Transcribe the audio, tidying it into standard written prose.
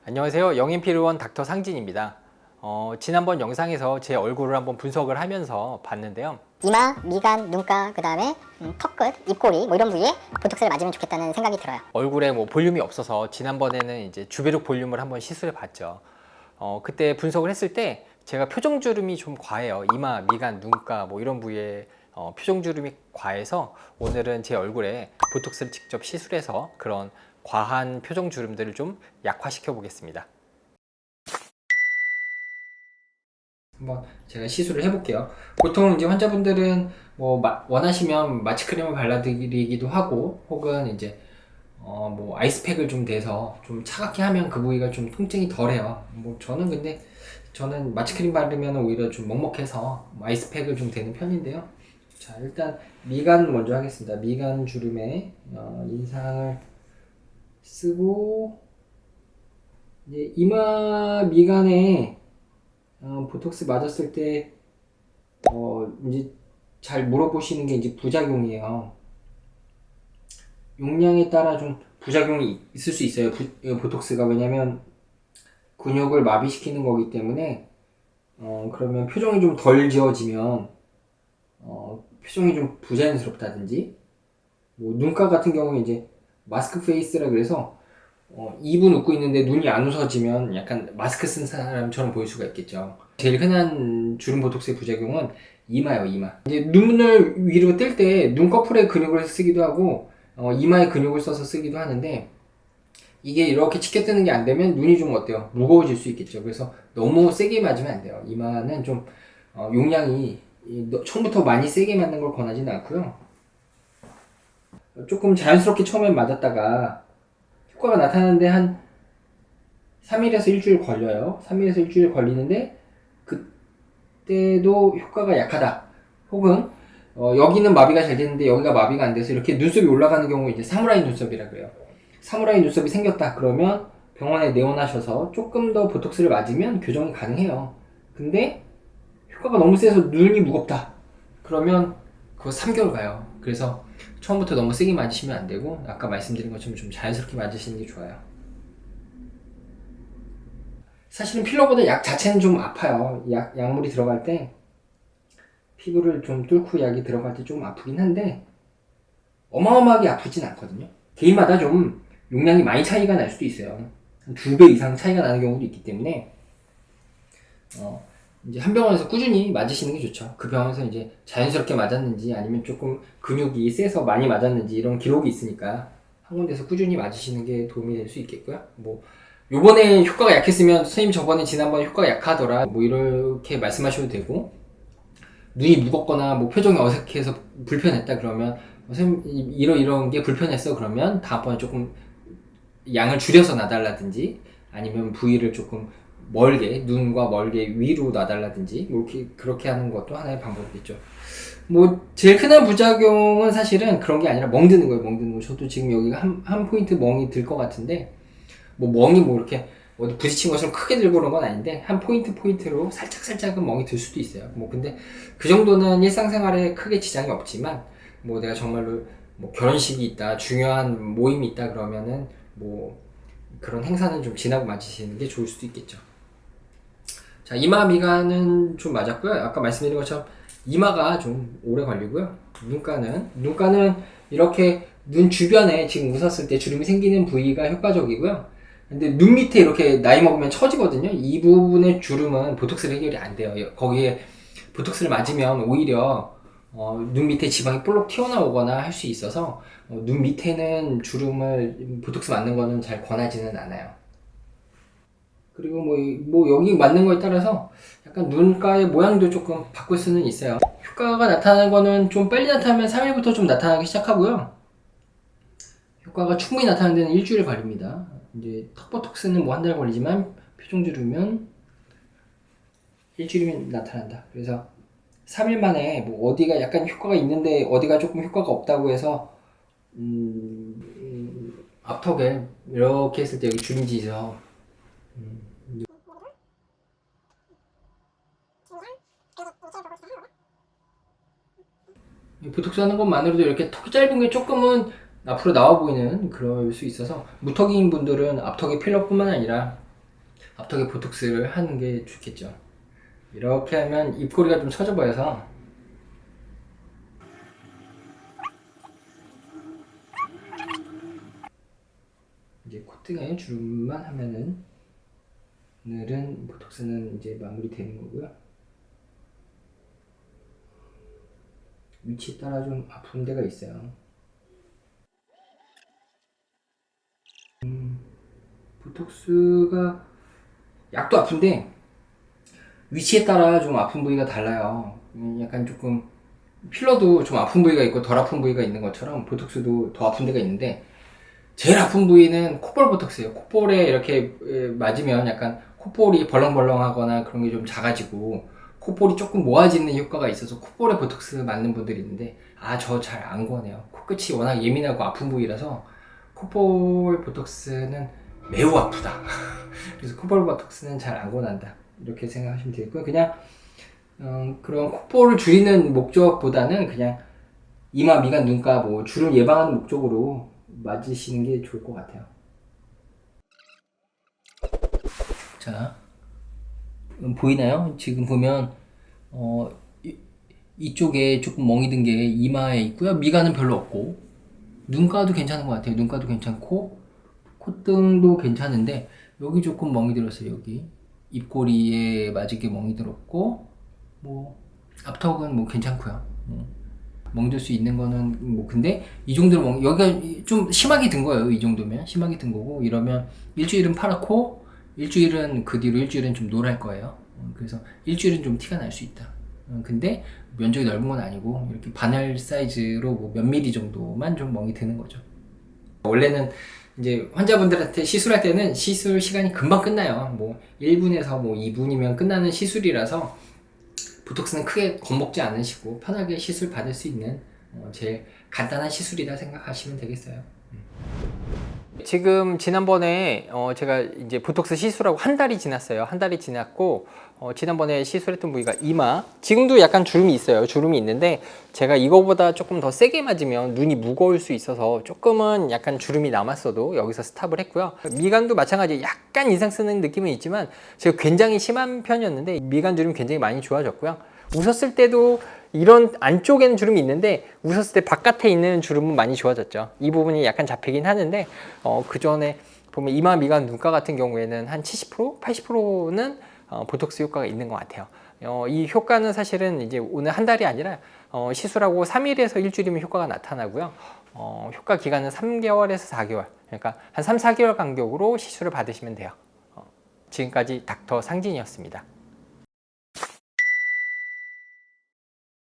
안녕하세요. 영인필의원 닥터 상진입니다. 지난번 영상에서 제 얼굴을 한번 분석을 하면서 봤는데요. 이마, 미간, 눈가, 그 다음에 턱끝, 입꼬리 뭐 이런 부위에 보톡스를 맞으면 좋겠다는 생각이 들어요. 얼굴에 뭐 볼륨이 없어서 지난번에는 이제 주베룩 볼륨을 한번 시술해 봤죠. 그때 분석을 했을 때 제가 표정주름이 좀 과해요. 이마, 미간, 눈가 뭐 이런 부위에 표정주름이 과해서 오늘은 제 얼굴에 보톡스를 직접 시술해서 그런 과한 표정주름들을 좀 약화시켜 보겠습니다. 한번 제가 시술을 해볼게요. 보통 이제 환자분들은 뭐 원하시면 마취크림을 발라드리기도 하고 혹은 이제 뭐 아이스팩을 좀 대서 좀 차갑게 하면 그 부위가 좀 통증이 덜해요. 뭐 저는 마취크림 바르면 오히려 좀 먹먹해서 뭐 아이스팩을 좀 대는 편인데요. 자, 일단 미간 먼저 하겠습니다. 미간 주름에 인상을 쓰고 이제 이마 미간에 보톡스 맞았을 때 이제 잘 물어보시는 게 이제 부작용이에요. 용량에 따라 좀 부작용이 있을 수 있어요. 보톡스가. 왜냐면 근육을 마비시키는 거기 때문에 그러면 표정이 좀 덜 지어지면 표정이 좀 부자연스럽다든지 뭐 눈가 같은 경우에 이제 마스크 페이스라 그래서 입은 웃고 있는데 눈이 안 웃어지면 약간 마스크 쓴 사람처럼 보일 수가 있겠죠. 제일 흔한 주름 보톡스의 부작용은 이마예요, 이마. 이제 눈을 위로 뜰 때 눈꺼풀에 근육을 쓰기도 하고 이마에 근육을 써서 쓰기도 하는데 이게 이렇게 치켜 뜨는 게 안 되면 눈이 좀 어때요? 무거워질 수 있겠죠. 그래서 너무 세게 맞으면 안 돼요. 이마는 좀 용량이 처음부터 많이 세게 맞는 걸 권하지는 않고요. 조금 자연스럽게 처음엔 맞았다가 효과가 나타나는데 한 3일에서 일주일 걸려요. 3일에서 일주일 걸리는데 그때도 효과가 약하다. 혹은 여기는 마비가 잘 되는데 여기가 마비가 안 돼서 이렇게 눈썹이 올라가는 경우 이제 사무라이 눈썹이라 그래요. 사무라이 눈썹이 생겼다 그러면 병원에 내원하셔서 조금 더 보톡스를 맞으면 교정이 가능해요. 근데 효과가 너무 세서 눈이 무겁다. 그러면 그거 3개월 가요. 그래서 처음부터 너무 세게 맞으시면 안 되고 아까 말씀드린 것처럼 좀 자연스럽게 맞으시는 게 좋아요. 사실은 필러보다 약 자체는 좀 아파요. 약물이 들어갈 때 피부를 좀 뚫고 약이 들어갈 때 좀 아프긴 한데 어마어마하게 아프진 않거든요. 개인마다 좀 용량이 많이 차이가 날 수도 있어요. 한 2배 이상 차이가 나는 경우도 있기 때문에 이제 한 병원에서 꾸준히 맞으시는 게 좋죠. 그 병원에서 이제 자연스럽게 맞았는지 아니면 조금 근육이 세서 많이 맞았는지 이런 기록이 있으니까 한 군데서 꾸준히 맞으시는 게 도움이 될 수 있겠고요. 뭐 요번에 효과가 약했으면 선생님 저번에 지난번에 효과가 약하더라 뭐 이렇게 말씀하셔도 되고 눈이 무겁거나 뭐 표정이 어색해서 불편했다 그러면 선생님 이런 게 불편했어 그러면 다음번에 조금 양을 줄여서 놔달라든지 아니면 부위를 조금 멀게 눈과 멀게 위로 놔달라든지 뭐 이렇게 그렇게 하는 것도 하나의 방법이겠죠. 뭐 제일 흔한 부작용은 사실은 그런 게 아니라 멍드는 거예요. 멍드는 거. 저도 지금 여기가 한 포인트 멍이 들 것 같은데 뭐 멍이 뭐 이렇게 어디 부딪힌 것처럼 크게 들고 그런 건 아닌데 한 포인트로 살짝은 멍이 들 수도 있어요. 뭐 근데 그 정도는 일상생활에 크게 지장이 없지만 뭐 내가 정말로 뭐 결혼식이 있다 중요한 모임이 있다 그러면은 뭐 그런 행사는 좀 지나고 맞으시는 게 좋을 수도 있겠죠. 자, 이마 미간은 좀 맞았고요. 아까 말씀드린 것처럼 이마가 좀 오래 걸리고요. 눈가는 이렇게 눈 주변에 지금 웃었을 때 주름이 생기는 부위가 효과적이고요. 근데 눈 밑에 이렇게 나이 먹으면 처지거든요. 이 부분의 주름은 보톡스를 해결이 안 돼요. 거기에 보톡스를 맞으면 오히려 눈 밑에 지방이 볼록 튀어나오거나 할 수 있어서 눈 밑에는 주름을 보톡스 맞는 거는 잘 권하지는 않아요. 그리고 뭐 여기 맞는 거에 따라서 약간 눈가의 모양도 조금 바꿀 수는 있어요. 효과가 나타나는 거는 좀 빨리 나타나면 3일부터 좀 나타나기 시작하고요. 효과가 충분히 나타나는 데는 일주일 걸립니다. 이제 턱보톡스는 뭐 한 달 걸리지만 표정주름은 일주일이면 나타난다. 그래서 3일 만에 뭐 어디가 약간 효과가 있는데 어디가 조금 효과가 없다고 해서 앞턱에 이렇게 했을 때 여기 주름지죠. 보톡스 하는 것만으로도 이렇게 턱이 짧은 게 조금은 앞으로 나와 보이는 그럴 수 있어서 무턱인 분들은 앞턱에 필러뿐만 아니라 앞턱에 보톡스를 하는 게 좋겠죠. 이렇게 하면 입꼬리가 좀 처져 보여서 이제 콧등에 주름만 하면은 오늘은 보톡스는 이제 마무리 되는 거고요. 위치에 따라 좀 아픈 데가 있어요. 보톡스가 약도 아픈데 위치에 따라 좀 아픈 부위가 달라요. 약간 조금 필러도 좀 아픈 부위가 있고 덜 아픈 부위가 있는 것처럼 보톡스도 더 아픈 데가 있는데 제일 아픈 부위는 콧볼 보톡스예요. 콧볼에 이렇게 맞으면 약간 콧볼이 벌렁벌렁하거나 그런 게 좀 작아지고 콧볼이 조금 모아지는 효과가 있어서 콧볼에 보톡스 맞는 분들이 있는데 저 잘 안 권해요. 코끝이 워낙 예민하고 아픈 부위라서 콧볼 보톡스는 매우 아프다. 그래서 콧볼 보톡스는 잘 안 권한다. 이렇게 생각하시면 되겠고요. 그냥 그런 콧볼을 줄이는 목적보다는 그냥 이마, 미간, 눈가 뭐 주름 예방하는 목적으로 맞으시는 게 좋을 것 같아요. 자, 보이나요? 지금 보면 이쪽에 조금 멍이 든 게 이마에 있고요. 미간은 별로 없고 눈가도 괜찮은 것 같아요. 눈가도 괜찮고 콧등도 괜찮은데 여기 조금 멍이 들었어요. 여기 입꼬리에 맞게 멍이 들었고 뭐 앞턱은 뭐 괜찮고요. 멍들 수 있는 거는 뭐 근데 이 정도로 여기가 좀 심하게 든 거예요. 이 정도면 심하게 든 거고 이러면 일주일은 파랗고 일주일은 그 뒤로 일주일은 좀 노랄 거예요. 그래서 일주일은 좀 티가 날 수 있다. 근데 면적이 넓은 건 아니고 이렇게 바늘 사이즈로 뭐 몇 미리 정도만 좀 멍이 드는 거죠. 원래는 이제 환자분들한테 시술할 때는 시술 시간이 금방 끝나요. 뭐 1분에서 뭐 2분이면 끝나는 시술이라서 보톡스는 크게 겁먹지 않으시고 편하게 시술 받을 수 있는 제일 간단한 시술이라 생각하시면 되겠어요. 지금 지난번에 제가 이제 보톡스 시술하고 한 달이 지났어요. 한 달이 지났고 지난번에 시술했던 부위가 이마. 지금도 약간 주름이 있어요. 주름이 있는데 제가 이거보다 조금 더 세게 맞으면 눈이 무거울 수 있어서 조금은 약간 주름이 남았어도 여기서 스탑을 했고요. 미간도 마찬가지 약간 인상 쓰는 느낌은 있지만 제가 굉장히 심한 편이었는데 미간 주름 굉장히 많이 좋아졌고요. 웃었을 때도 이런 안쪽에는 주름이 있는데 웃었을 때 바깥에 있는 주름은 많이 좋아졌죠. 이 부분이 약간 잡히긴 하는데 그 전에 보면 이마, 미간, 눈가 같은 경우에는 한 70%, 80%는 보톡스 효과가 있는 것 같아요. 이 효과는 사실은 이제 오늘 한 달이 아니라 시술하고 3일에서 일주일이면 효과가 나타나고요. 효과 기간은 3개월에서 4개월. 그러니까 한 3, 4개월 간격으로 시술을 받으시면 돼요. 지금까지 닥터 상진이었습니다.